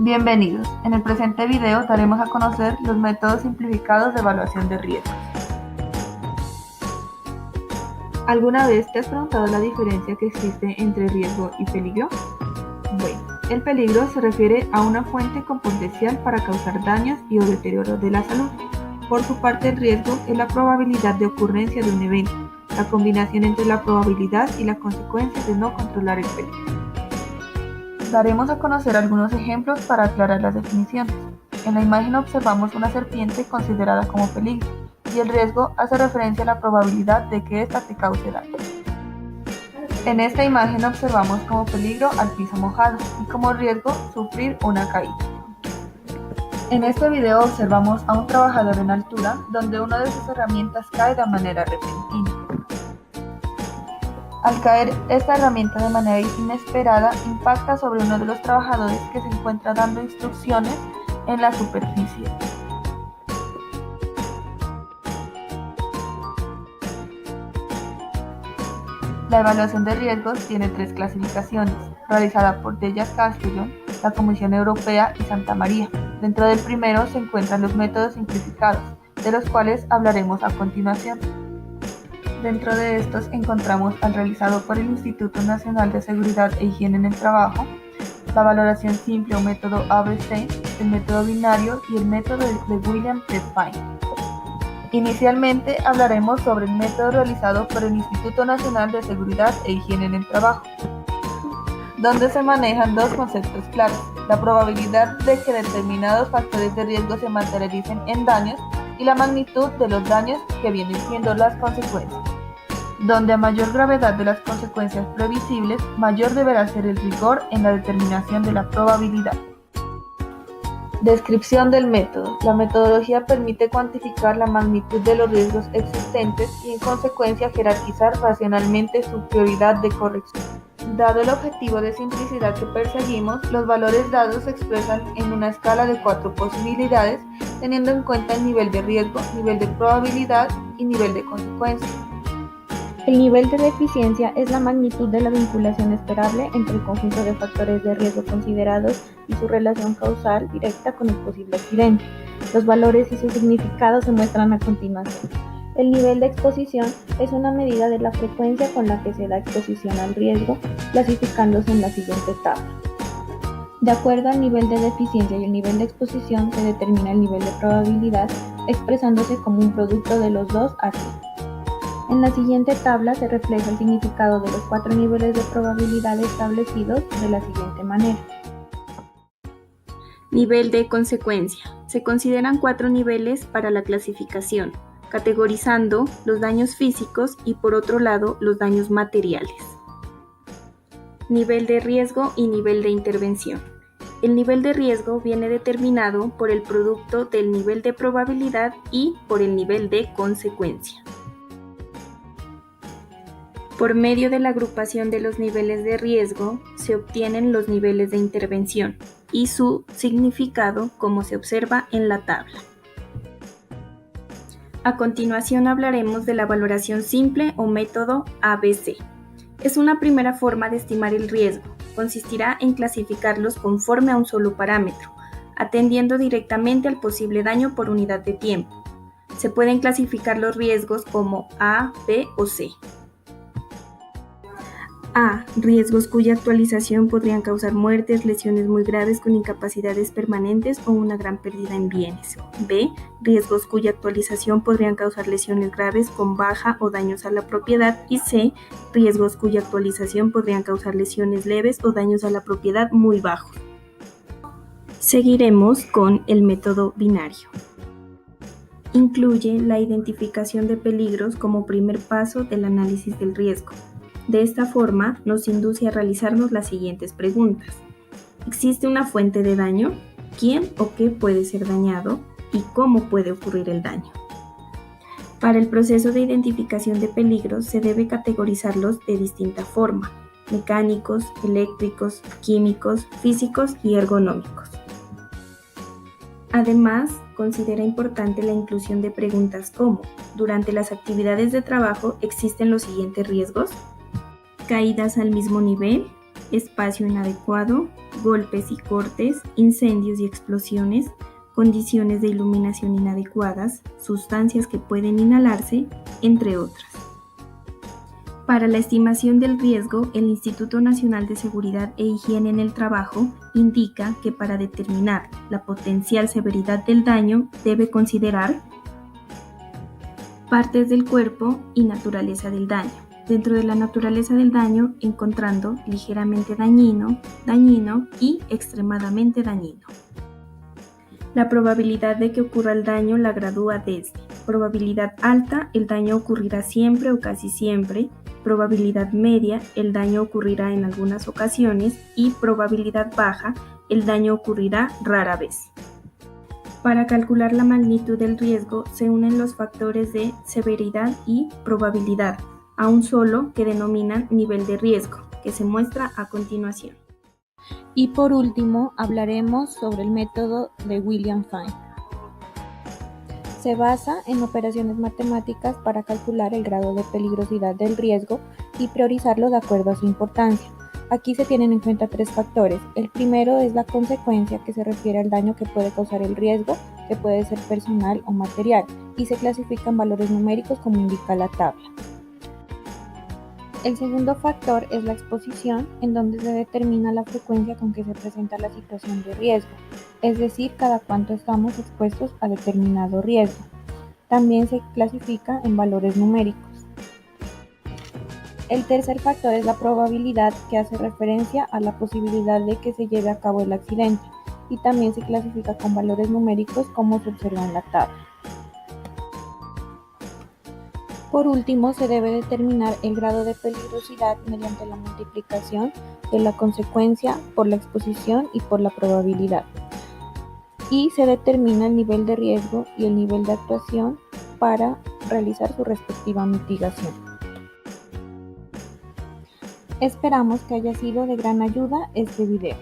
Bienvenidos. En el presente video daremos a conocer los métodos simplificados de evaluación de riesgos. ¿Alguna vez te has preguntado la diferencia que existe entre riesgo y peligro? Bueno, el peligro se refiere a una fuente con potencial para causar daños y o deterioro de la salud. Por su parte, el riesgo es la probabilidad de ocurrencia de un evento, la combinación entre la probabilidad y la consecuencia de no controlar el peligro. Daremos a conocer algunos ejemplos para aclarar las definiciones. En la imagen observamos una serpiente considerada como peligro, y el riesgo hace referencia a la probabilidad de que ésta te cause daño. En esta imagen observamos como peligro al piso mojado y como riesgo sufrir una caída. En este video observamos a un trabajador en altura donde una de sus herramientas cae de manera repentina. Al caer esta herramienta de manera inesperada, impacta sobre uno de los trabajadores que se encuentra dando instrucciones en la superficie. La evaluación de riesgos tiene 3 clasificaciones, realizada por Dellas Castellón, la Comisión Europea y Santa María. Dentro del primero se encuentran los métodos simplificados, de los cuales hablaremos a continuación. Dentro de estos encontramos al realizado por el Instituto Nacional de Seguridad e Higiene en el Trabajo, la valoración simple o método ABC, el método binario y el método de William T. Fine. Inicialmente hablaremos sobre el método realizado por el Instituto Nacional de Seguridad e Higiene en el Trabajo, donde se manejan dos conceptos claros: la probabilidad de que determinados factores de riesgo se materialicen en daños y la magnitud de los daños que vienen siendo las consecuencias. Donde a mayor gravedad de las consecuencias previsibles, mayor deberá ser el rigor en la determinación de la probabilidad. Descripción del método. La metodología permite cuantificar la magnitud de los riesgos existentes y en consecuencia jerarquizar racionalmente su prioridad de corrección. Dado el objetivo de simplicidad que perseguimos, los valores dados se expresan en una escala de 4 posibilidades, teniendo en cuenta el nivel de riesgo, nivel de probabilidad y nivel de consecuencia. El nivel de deficiencia es la magnitud de la vinculación esperable entre el conjunto de factores de riesgo considerados y su relación causal directa con el posible accidente. Los valores y sus significados se muestran a continuación. El nivel de exposición es una medida de la frecuencia con la que se da exposición al riesgo, clasificándose en la siguiente tabla. De acuerdo al nivel de deficiencia y el nivel de exposición se determina el nivel de probabilidad, expresándose como un producto de los dos así. En la siguiente tabla se refleja el significado de los 4 niveles de probabilidad establecidos de la siguiente manera. Nivel de consecuencia. Se consideran 4 niveles para la clasificación, categorizando los daños físicos y por otro lado los daños materiales. Nivel de riesgo y nivel de intervención. El nivel de riesgo viene determinado por el producto del nivel de probabilidad y por el nivel de consecuencia. Por medio de la agrupación de los niveles de riesgo se obtienen los niveles de intervención y su significado, como se observa en la tabla. A continuación hablaremos de la valoración simple o método ABC. Es una primera forma de estimar el riesgo. Consistirá en clasificarlos conforme a un solo parámetro, atendiendo directamente al posible daño por unidad de tiempo. Se pueden clasificar los riesgos como A, B o C. A. Riesgos cuya actualización podrían causar muertes, lesiones muy graves con incapacidades permanentes o una gran pérdida en bienes. B. Riesgos cuya actualización podrían causar lesiones graves con baja o daños a la propiedad. Y C. Riesgos cuya actualización podrían causar lesiones leves o daños a la propiedad muy bajos. Seguiremos con el método binario. Incluye la identificación de peligros como primer paso del análisis del riesgo. De esta forma, nos induce a realizarnos las siguientes preguntas. ¿Existe una fuente de daño? ¿Quién o qué puede ser dañado? ¿Y cómo puede ocurrir el daño? Para el proceso de identificación de peligros se debe categorizarlos de distinta forma: mecánicos, eléctricos, químicos, físicos y ergonómicos. Además, considera importante la inclusión de preguntas como: ¿durante las actividades de trabajo existen los siguientes riesgos? Caídas al mismo nivel, espacio inadecuado, golpes y cortes, incendios y explosiones, condiciones de iluminación inadecuadas, sustancias que pueden inhalarse, entre otras. Para la estimación del riesgo, el Instituto Nacional de Seguridad e Higiene en el Trabajo indica que para determinar la potencial severidad del daño debe considerar partes del cuerpo y naturaleza del daño. Dentro de la naturaleza del daño, encontrando ligeramente dañino, dañino y extremadamente dañino. La probabilidad de que ocurra el daño la gradúa desde probabilidad alta, el daño ocurrirá siempre o casi siempre, probabilidad media, el daño ocurrirá en algunas ocasiones y probabilidad baja, el daño ocurrirá rara vez. Para calcular la magnitud del riesgo se unen los factores de severidad y probabilidad a un solo que denominan nivel de riesgo, que se muestra a continuación. Y por último, hablaremos sobre el método de William Fine. Se basa en operaciones matemáticas para calcular el grado de peligrosidad del riesgo y priorizarlo de acuerdo a su importancia. Aquí se tienen en cuenta tres factores. El primero es la consecuencia, que se refiere al daño que puede causar el riesgo, que puede ser personal o material, y se clasifican valores numéricos como indica la tabla. El segundo factor es la exposición, en donde se determina la frecuencia con que se presenta la situación de riesgo, es decir, cada cuánto estamos expuestos a determinado riesgo. También se clasifica en valores numéricos. El tercer factor es la probabilidad, que hace referencia a la posibilidad de que se lleve a cabo el accidente, y también se clasifica con valores numéricos como se observa en la tabla. Por último, se debe determinar el grado de peligrosidad mediante la multiplicación de la consecuencia por la exposición y por la probabilidad. Y se determina el nivel de riesgo y el nivel de actuación para realizar su respectiva mitigación. Esperamos que haya sido de gran ayuda este video.